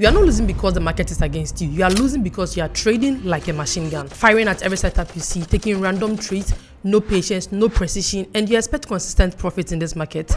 You are not losing because the market is against you. You are losing because you are trading like a machine gun, firing at every setup you see, taking random trades, no patience, no precision, and you expect consistent profits in this market.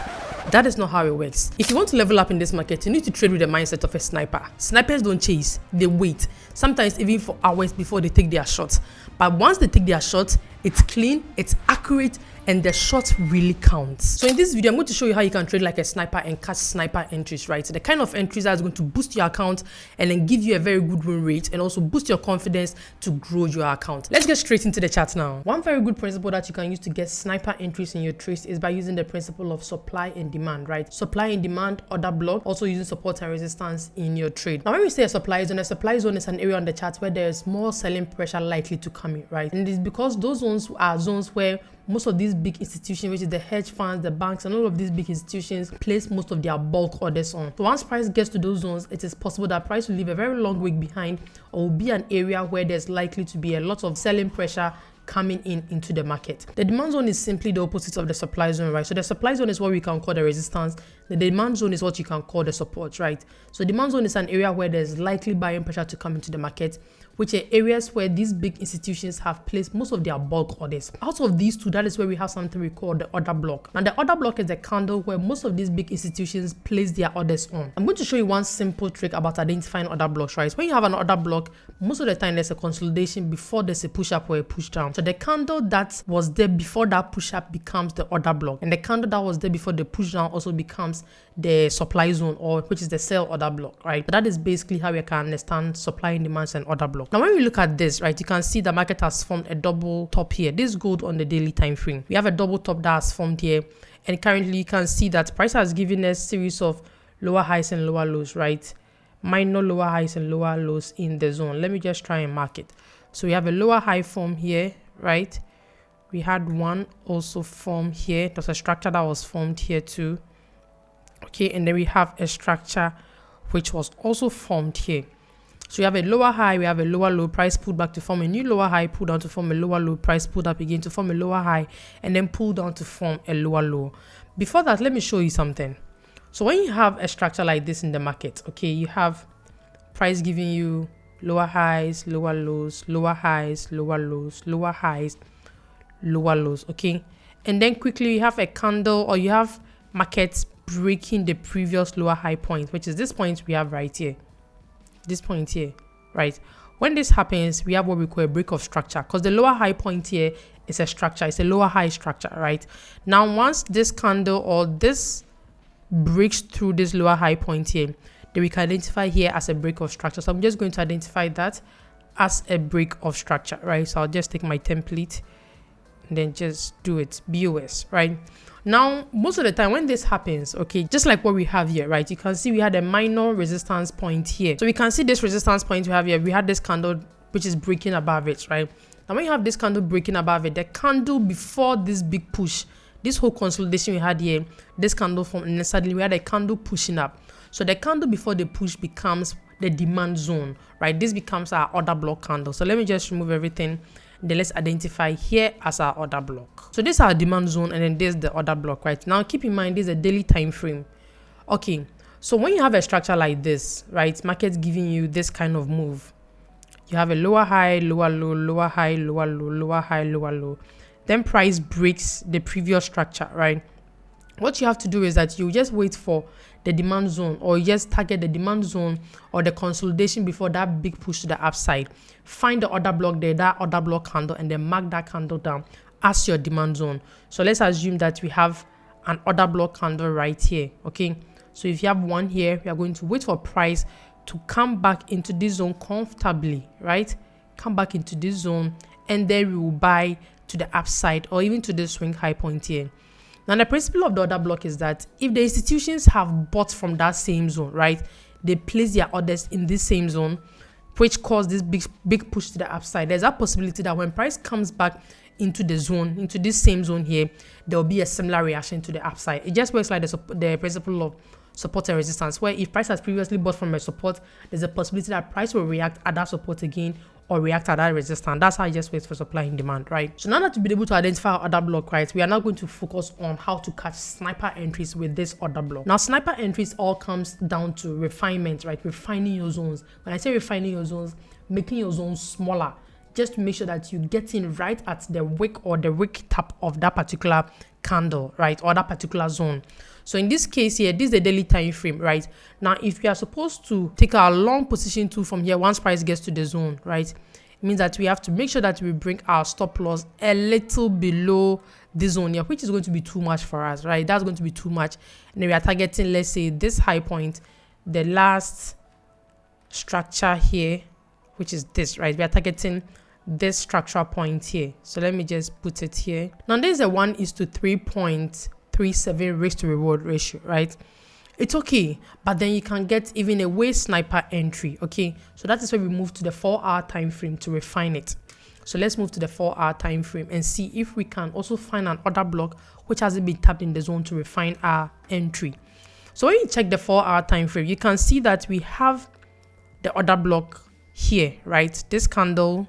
That is not how it works. If you want to level up in this market, you need to trade with the mindset of a sniper. Snipers don't chase, they wait, sometimes even for hours before they take their shot. But once they take their shot, it's clean, it's accurate, and the shot really counts. So in this video, I'm going to show you how you can trade like a sniper and catch sniper entries, right? So the kind of entries that is going to boost your account and then give you a very good win rate and also boost your confidence to grow your account. Let's get straight into the chart now. One very good principle that you can use to get sniper entries in your trades is by using the principle of supply and demand, right? Supply and demand, order block, also using support and resistance in your trade. Now when we say a supply zone is an area on the chart where there is more selling pressure likely to come in, right? And it's because those zones are zones where most of these big institutions, which is the hedge funds, the banks, and all of these big institutions, place most of their bulk orders on. So once price gets to those zones, it is possible that price will leave a very long way behind or will be an area where there's likely to be a lot of selling pressure coming into the market. The demand zone is simply the opposite of the supply zone, right? So the supply zone is what we can call the resistance. The demand zone is what you can call the support, right? So demand zone is an area where there's likely buying pressure to come into the market, which are areas where these big institutions have placed most of their bulk orders. Out of these two, that is where we have something we call the order block. Now the order block is the candle where most of these big institutions place their orders on. I'm going to show you one simple trick about identifying order blocks, right? When you have an order block, most of the time there's a consolidation before there's a push up or a push down. So the candle that was there before that push up becomes the order block, and the candle that was there before the push down also becomes the supply zone, or which is the sell order block, right? So that is basically how we can understand supply and demands and order block. Now when we look at this, right, you can see the market has formed a double top here. This gold on the daily time frame. We have a double top that has formed here, and currently you can see that price has given us a series of lower highs and lower lows, right? Minor lower highs and lower lows in the zone. Let me just try and mark it. So we have a lower high form here, right? We had one also form here. There's a structure that was formed here too. Okay, and then we have a structure which was also formed here. So we have a lower high, we have a lower low, price pulled back to form a new lower high, pulled down to form a lower low, price pulled up again to form a lower high, and then pulled down to form a lower low. Before that, let me show you something. So when you have a structure like this in the market, okay, you have price giving you lower highs, lower lows, lower highs, lower lows, lower highs, lower lows, okay? And then quickly you have a candle, or you have markets breaking the previous lower high point, which is this point we have right here. This point here, right? When this happens, we have what we call a break of structure, because the lower high point here is a structure. It's a lower high structure, right? Now, once this candle or this breaks through this lower high point here, then we can identify here as a break of structure. So I'm just going to identify that as a break of structure, right? So I'll just take my template and then just do it, BOS, right? Now, most of the time when this happens, okay, just like what we have here, right? You can see we had a minor resistance point here. So we can see this resistance point we have here. We had this candle which is breaking above it, right? Now, when you have this candle breaking above it, the candle before this big push, this whole consolidation we had here, this candle formed, and then suddenly we had a candle pushing up. So the candle before the push becomes the demand zone, right? This becomes our order block candle. So let me just remove everything. Then let's identify here as our order block. So this is our demand zone, and then there's the order block, right? Now keep in mind this is a daily time frame. Okay, so when you have a structure like this, right, market's giving you this kind of move. You have a lower high, lower low, lower high, lower low, lower high, lower low. Then price breaks the previous structure, right? What you have to do is that you just wait for the demand zone, or you just target the demand zone or the consolidation before that big push to the upside. Find the order block there, that order block candle, and then mark that candle down as your demand zone. So let's assume that we have an order block candle right here, okay? So if you have one here, we are going to wait for price to come back into this zone comfortably, right? Come back into this zone, and then we will buy to the upside or even to the swing high point here. Now, the principle of the order block is that if the institutions have bought from that same zone, right, they place their orders in this same zone, which caused this big push to the upside. There's a possibility that when price comes back into the zone, into this same zone here, there will be a similar reaction to the upside. It just works like the principle of support and resistance, where if price has previously bought from a support, there's a possibility that price will react at that support again or react at that resistance. That's how it just waits for supply and demand, right? So now that we've been able to identify our order block, right, we are now going to focus on how to catch sniper entries with this order block. Now, sniper entries all comes down to refinement, right? Refining your zones. When I say refining your zones, making your zones smaller, just to make sure that you get in right at the wick or the wick tap of that particular candle, right, or that particular zone. So in this case here, this is the daily time frame, right? Now, if we are supposed to take our long position tool from here, once price gets to the zone, right, it means that we have to make sure that we bring our stop loss a little below this zone here, which is going to be too much for us, right? That's going to be too much. And then we are targeting, let's say, this high point, the last structure here, which is this, right? We are targeting this structural point here. So let me just put it here. Now there's a 1:3.37 risk to reward ratio, right? It's okay, but then you can get even a way sniper entry. Okay, so that is where we move to the 4-hour time frame to refine it. So let's move to the 4-hour time frame and see if we can also find an order block which hasn't been tapped in the zone to refine our entry. So when you check the 4-hour time frame, you can see that we have the order block here, right? This candle,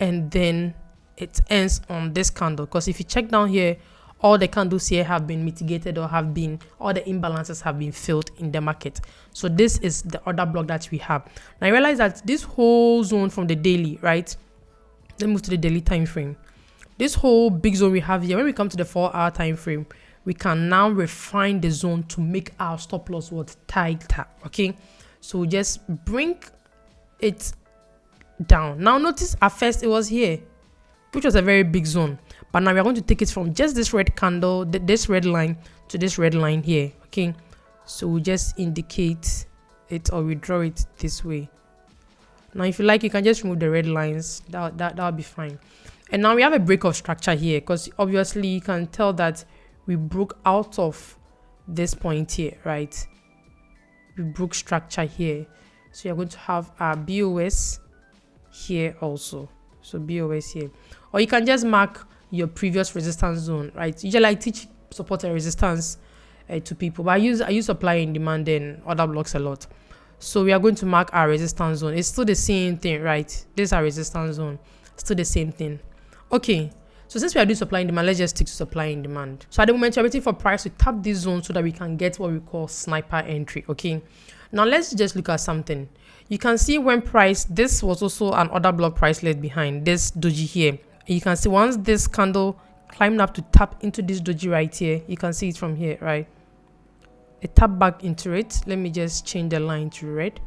and then it ends on this candle, because if you check down here, all the candles here have been mitigated or have been, all the imbalances have been filled in the market. So this is the order block that we have. Now I realize that this whole zone from the daily, right? Let's move to the daily time frame. This whole big zone we have here, when we come to the 4-hour time frame, we can now refine the zone to make our stop loss what tighter. Okay, so just bring it down. Now notice at first it was here, which was a very big zone, but now we are going to take it from just this red candle, this red line, to this red line here. Okay, so we just indicate it or we draw it this way. Now if you like, you can just remove the red lines. That'll be fine. And now we have a break of structure here, because obviously you can tell that we broke out of this point here, right? We broke structure here, so you're going to have our BOS here also. So BOS here, or you can just mark your previous resistance zone, right? Usually I teach support and resistance to people, but I use supply and demand and other blocks a lot. So we are going to mark our resistance zone. It's still the same thing, right? This is our resistance zone, still the same thing. Okay, so since we are doing supply and demand, let's just stick to supply and demand. So at the moment, we're waiting for price to tap this zone so that we can get what we call sniper entry. Okay, now let's just look at something. You can see when price, this was also an order block price left behind, this doji here. You can see once this candle climbed up to tap into this doji right here, you can see it from here, right? It tapped back into it. Let me just change the line to red.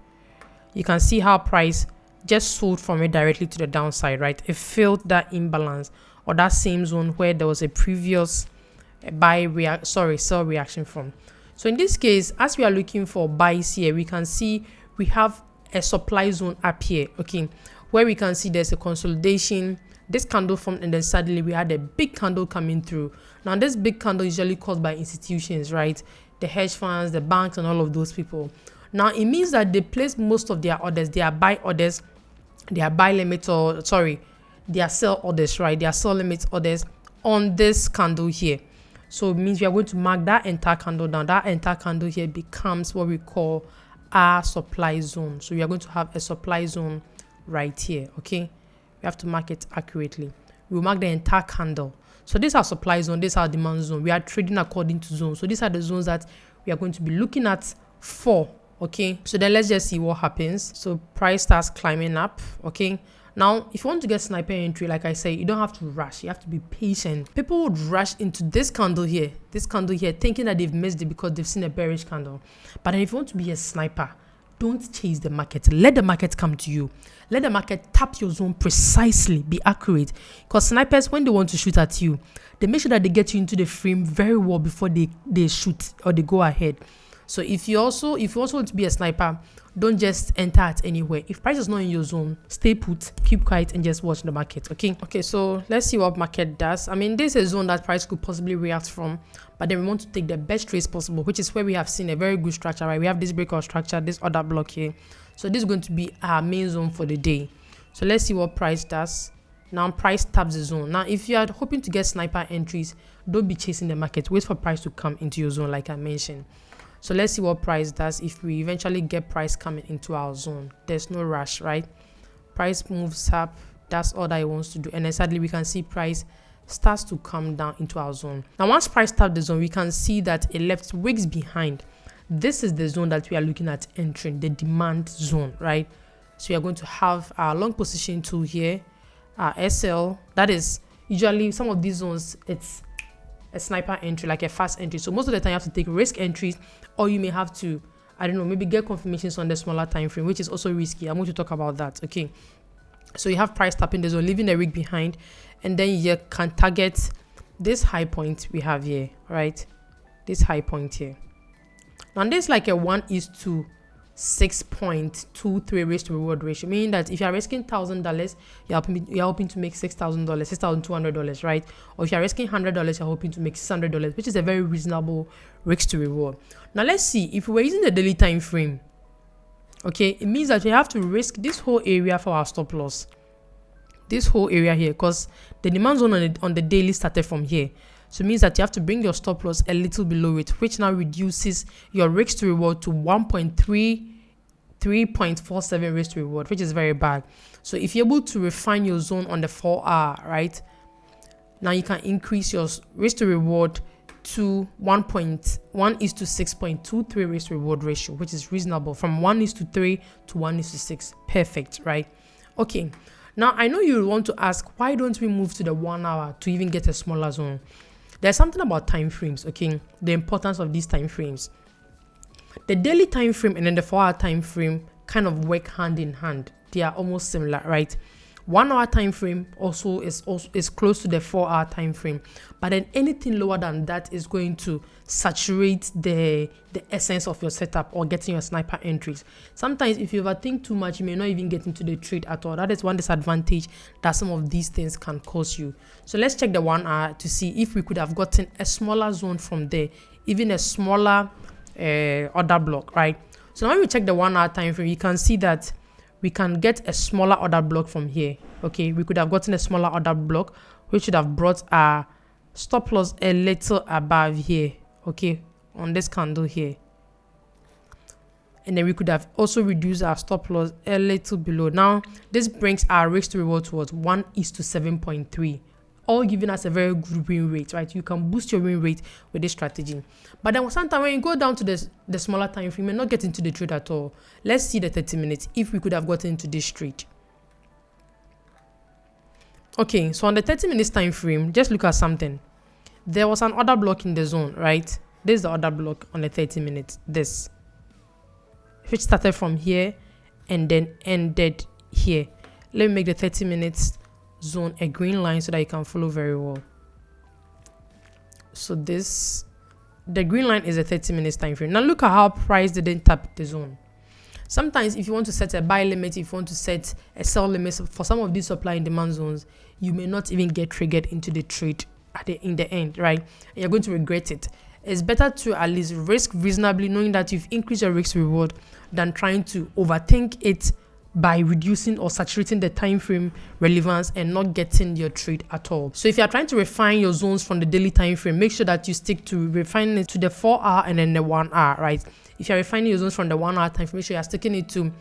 You can see how price just sold from it directly to the downside, right? It filled that imbalance or that same zone where there was a previous sell reaction from. So in this case, as we are looking for buys here, we can see we have a supply zone up here, okay, where we can see there's a consolidation. This candle formed, and then suddenly we had a big candle coming through. Now this big candle is usually caused by institutions, right? The hedge funds, the banks, and all of those people. Now it means that they place most of their orders, their buy orders, their buy limits, or sorry, their sell orders, right? Their sell limits orders on this candle here. So it means we are going to mark that entire candle down. That entire candle here becomes what we call our supply zone. So we are going to have a supply zone right here. Okay, we have to mark it accurately. We'll mark the entire candle. So this is our supply zone, this is our demand zone. We are trading according to zones. So these are the zones that we are going to be looking at for. Okay, so then let's just see what happens. So price starts climbing up. Okay, now if you want to get sniper entry, like I say, you don't have to rush, you have to be patient. People would rush into this candle here, thinking that they've missed it because they've seen a bearish candle. But then if you want to be a sniper, don't chase the market. Let the market come to you. Let the market tap your zone precisely. Be accurate. Because snipers, when they want to shoot at you, they make sure that they get you into the frame very well before they shoot or they go ahead. So if you also want to be a sniper, don't just enter at anywhere. If price is not in your zone, stay put, keep quiet, and just watch the market. Okay, so let's see what market does. I mean, this is a zone that price could possibly react from, but then we want to take the best trades possible, which is where we have seen a very good structure, right? We have this breakout structure, this other block here. So this is going to be our main zone for the day. So let's see what price does. Now price taps the zone. Now if you are hoping to get sniper entries, don't be chasing the market. Wait for price to come into your zone, like I mentioned. So let's see what price does if we eventually get price coming into our zone. There's no rush, right? Price moves up, that's all that it wants to do, and then suddenly we can see price starts to come down into our zone. Now once price tapped the zone, we can see that it left wicks behind. This is the zone that we are looking at entering, the demand zone, right? So we are going to have our long position tool here, our SL. That is usually some of these zones, it's a sniper entry, like a fast entry. So most of the time you have to take risk entries, or you may have to, I don't know, maybe get confirmations on the smaller time frame, which is also risky. I'm going to talk about that. Okay, so you have price tapping the zone, leaving the wick behind, and then you can target this high point we have here, right? This high point here. Now there's like a 1:6.23 risk to reward ratio, meaning that if you're risking $1,000, you're hoping to make $6,000, $6,200, right? Or if you're risking $100, you're hoping to make $600, which is a very reasonable risk to reward. Now let's see, if we're using the daily time frame, okay, it means that we have to risk this whole area for our stop loss, this whole area here, because the demand zone on the daily started from here. So it means that you have to bring your stop loss a little below it, which now reduces your risk to reward to 3.47 risk to reward, which is very bad. So if you're able to refine your zone on the 4-hour, right, now you can increase your risk to reward to 1:6.23 risk to reward ratio, which is reasonable, from 1:3 to 1:6. Perfect, right? Okay. Now I know you want to ask, why don't we move to the 1 hour to even get a smaller zone? There's something about time frames, okay? The importance of these time frames. The daily time frame and then the 4-hour time frame kind of work hand in hand. They are almost similar, right? 1 hour time frame also is close to the 4-hour time frame, but then anything lower than that is going to saturate the essence of your setup or getting your sniper entries. Sometimes if you overthink too much, you may not even get into the trade at all. That is one disadvantage that some of these things can cause you. So let's check the 1 hour to see if we could have gotten a smaller zone from there, even a smaller order block, right? So now when we check the 1 hour time frame, you can see that we can get a smaller order block from here. Okay, we could have gotten a smaller order block, which should have brought our stop loss a little above here, okay, on this candle here. And then we could have also reduced our stop loss a little below. Now this brings our risk to reward towards 1:7.3, all giving us a very good win rate, right? You can boost your win rate with this strategy. But then sometimes when you go down to the smaller time frame, you may not get into the trade at all. Let's see the 30 minutes if we could have gotten into this trade. Okay, so on the 30 minutes time frame, just look at something. There was an order block in the zone, right? This is the order block on the 30 minutes, this, which started from here and then ended here. Let me make the 30 minutes zone a green line so that you can follow very well. So the green line is a 30 minutes time frame. Now look at how price didn't tap the zone. Sometimes if you want to set a buy limit, if you want to set a sell limit for some of these supply and demand zones, you may not even get triggered into the trade in the end, right? And you're going to regret it. It's better to at least risk reasonably, knowing that you've increased your risk reward, than trying to overthink it by reducing or saturating the time frame relevance and not getting your trade at all. So if you are trying to refine your zones from the daily time frame, make sure that you stick to refining it to the 4-hour and then the 1 hour, right? If you're refining your zones from the 1 hour time frame, make sure you're sticking it to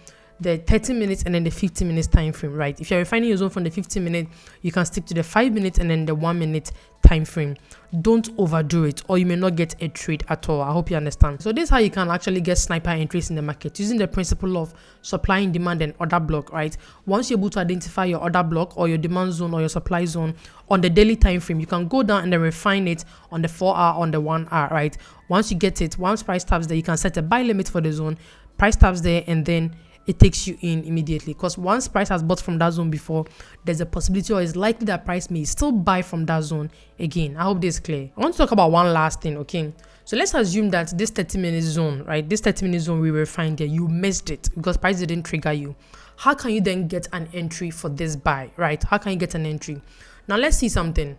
the 30 minutes and then the 50 minutes time frame, right? If you're refining your zone from the 50 minutes, you can stick to the 5 minutes and then the 1 minute time frame. Don't overdo it, or you may not get a trade at all. I hope you understand. So this is how you can actually get sniper entries in the market, using the principle of supply and demand and order block, right? Once you're able to identify your order block or your demand zone or your supply zone on the daily time frame, you can go down and then refine it on the 4 hour, on the 1 hour, right? Once you get it, once price taps there, you can set a buy limit for the zone. Price taps there, and then it takes you in immediately, because once price has bought from that zone before, there's a possibility, or it's likely that price may still buy from that zone again. I hope this is clear. I want to talk about one last thing, okay? So let's assume that this 30-minute zone, right? This 30-minute zone we refined there, you missed it because price didn't trigger you. How can you then get an entry for this buy, right? How can you get an entry? Now let's see something.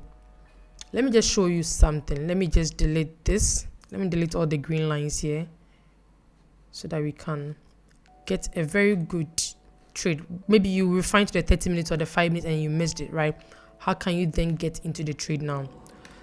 Let me just show you something. Let me just delete this. Let me delete all the green lines here so that we can get a very good trade. Maybe you refined to the 30 minutes or the 5 minutes and you missed it, right? How can you then get into the trade now?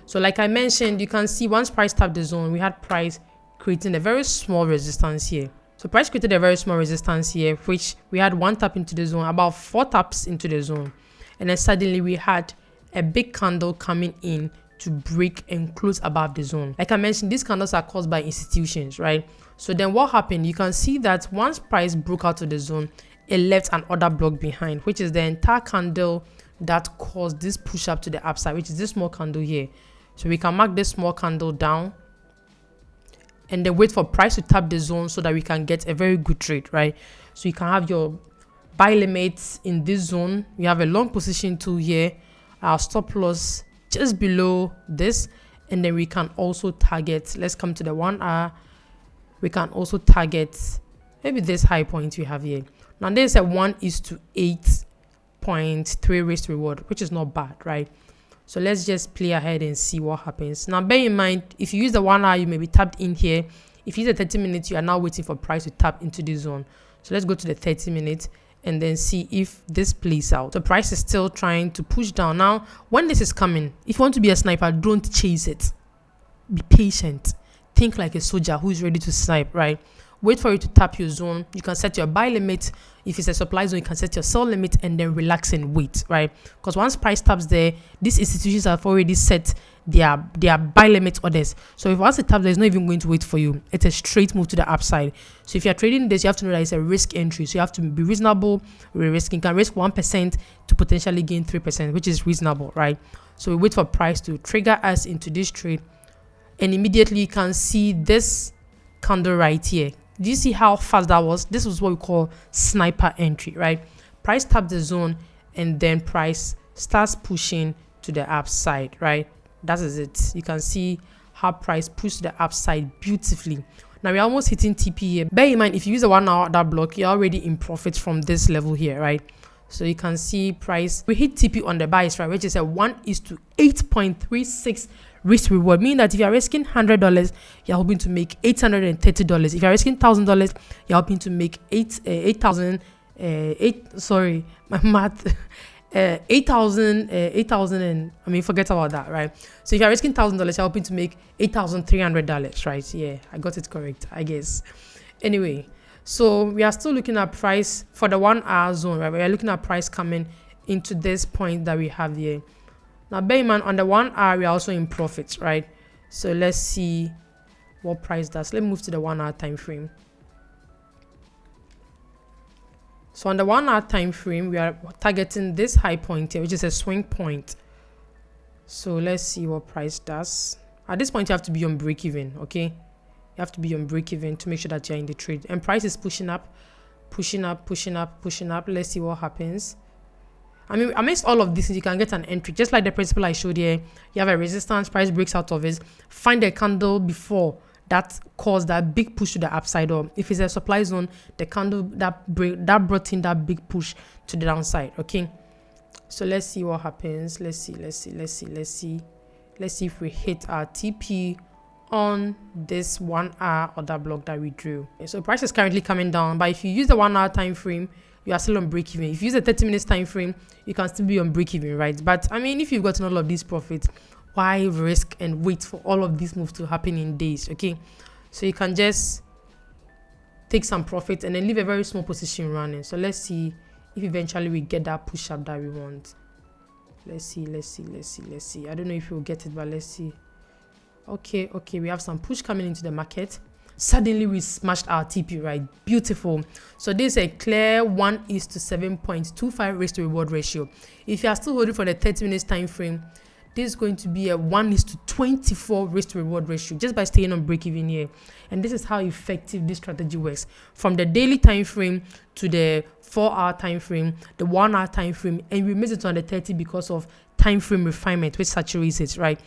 So like I mentioned, you can see once price tapped the zone, we had price creating a very small resistance here. So price created a very small resistance here, which we had one tap into the zone, about 4 taps into the zone. And then suddenly we had a big candle coming in to break and close above the zone. Like I mentioned, these candles are caused by institutions, right? So then what happened? You can see that once price broke out of the zone, it left an order block behind, which is the entire candle that caused this push up to the upside, which is this small candle here. So we can mark this small candle down and then wait for price to tap the zone so that we can get a very good trade, right? So you can have your buy limits in this zone. We have a long position tool here, our stop loss just below this, and then we can also target, let's come to the 1 hour, we can also target maybe this high point we have here. Now there's a 1:8.3 risk reward, which is not bad, right? So let's just play ahead and see what happens. Now bear in mind, if you use the 1 hour, you may be tapped in here. If you use the 30 minutes, you are now waiting for price to tap into the zone. So let's go to the 30 minutes and then see if this plays out. The price is still trying to push down. Now, when this is coming, if you want to be a sniper, don't chase it. Be patient. Think like a soldier who is ready to snipe, right? Wait for it to tap your zone. You can set your buy limit. If it's a supply zone, you can set your sell limit and then relax and wait, right? Because once price taps there, these institutions have already set their buy limit orders. So if once it taps, there's not even going to wait for you. It's a straight move to the upside. So if you're trading this, you have to know that it's a risk entry. So you have to be reasonable with risk. You can risk 1% to potentially gain 3%, which is reasonable, right? So we wait for price to trigger us into this trade. And immediately you can see this candle right here. Do you see how fast that was? This was what we call sniper entry, right? Price tapped the zone and then price starts pushing to the upside, right? That is it. You can see how price pushed to the upside beautifully. Now we're almost hitting TP here. Bear in mind, if you use a 1 hour that block, you're already in profit from this level here, right? So you can see price, we hit TP on the buys, right? Which is a 1:8.36 risk reward, meaning that if you're risking $100, you're hoping to make $830. If you're risking $1,000, you're hoping to make 8,000. Forget about that, right? So if you're risking $1,000, you're hoping to make $8,300, right? Yeah, I got it correct, I guess. Anyway, so we are still looking at price for the 1 hour zone, right? We are looking at price coming into this point that we have here. Now, bear in mind, on the 1 hour, we are also in profits, right? So let's see what price does. Let's move to the 1 hour time frame. So on the 1 hour time frame, we are targeting this high point here, which is a swing point. So let's see what price does. At this point, you have to be on break even, okay? You have to be on break even to make sure that you're in the trade. And price is pushing up, pushing up, pushing up, pushing up. Let's see what happens. I mean, amidst all of this, you can get an entry. Just like the principle I showed here, you have a resistance, price breaks out of it. Find a candle before that caused that big push to the upside, or if it's a supply zone, the candle that brought in that big push to the downside, okay? So let's see what happens. Let's see if we hit our TP on this 1 hour order block that we drew. Okay, so price is currently coming down, but if you use the 1 hour time frame, you are still on break even. If you use a 30 minutes time frame, you can still be on break even, right? But I mean, if you've gotten all of these profits, why risk and wait for all of these moves to happen in days, okay? So you can just take some profit and then leave a very small position running. So let's see if eventually we get that push up that we want. Let's see. I don't know if we'll get it, but let's see. Okay, we have some push coming into the market. Suddenly we smashed our TP, right? Beautiful. So this is a clear 1:7.25 risk to reward ratio. If you are still holding for the 30 minutes time frame, this is going to be a 1:24 risk to reward ratio just by staying on break even here. And this is how effective this strategy works. From the daily time frame to the 4 hour time frame, the 1 hour time frame, and we missed it on the 30 because of time frame refinement, which saturates it, right?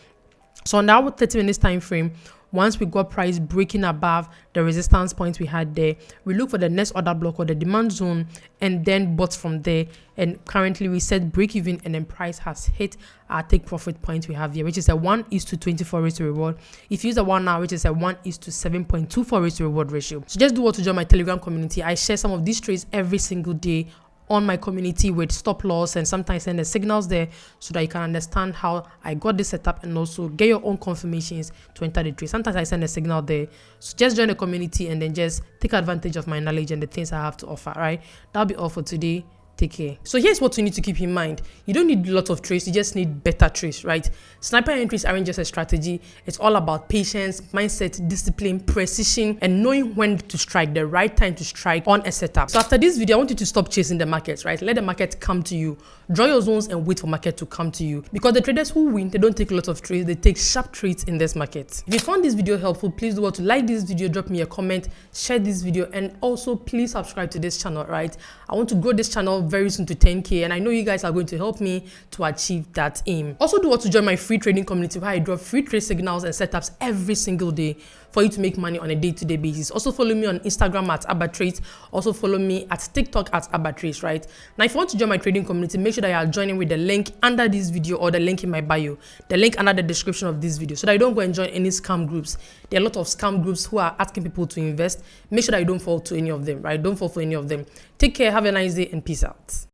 So on our 30 minutes time frame, once we got price breaking above the resistance point we had there, we look for the next order block or the demand zone and then bought from there. And currently we set break even, and then price has hit our take profit point we have here, which is a 1:24 risk to reward. If you use a 1 hour, which is a 1:7.24 risk to reward ratio. So just do what to join my Telegram community. I share some of these trades every single day on my community with stop loss, and sometimes send the signals there so that you can understand how I got this setup and also get your own confirmations to enter the trade. Sometimes I send a signal there. So just join the community and then just take advantage of my knowledge and the things I have to offer, right? That'll be all for today. Take care. So here's what you need to keep in mind. You don't need a lot of trades, you just need better trades, right? Sniper entries aren't just a strategy. It's all about patience, mindset, discipline, precision, and knowing when to strike, the right time to strike on a setup. So after this video, I want you to stop chasing the markets, right? Let the market come to you. Draw your zones and wait for market to come to you. Because the traders who win, they don't take a lot of trades, they take sharp trades in this market. If you found this video helpful, please do what to like this video, drop me a comment, share this video, and also please subscribe to this channel, right? I want to grow this channel very soon to 10K, and I know you guys are going to help me to achieve that aim. Also do what to join my free trading community where I drop free trade signals and setups every single day for you to make money on a day-to-day basis. Also follow me on Instagram at AbaTrades. Also follow me at TikTok at AbaTrades, right? Now if you want to join my trading community, make sure that you are joining with the link under this video or the link in my bio, the link under the description of this video, so that you don't go and join any scam groups. There are a lot of scam groups who are asking people to invest. Make sure that you don't fall to any of them, right? Don't fall for any of them. Take care, have a nice day, and peace out.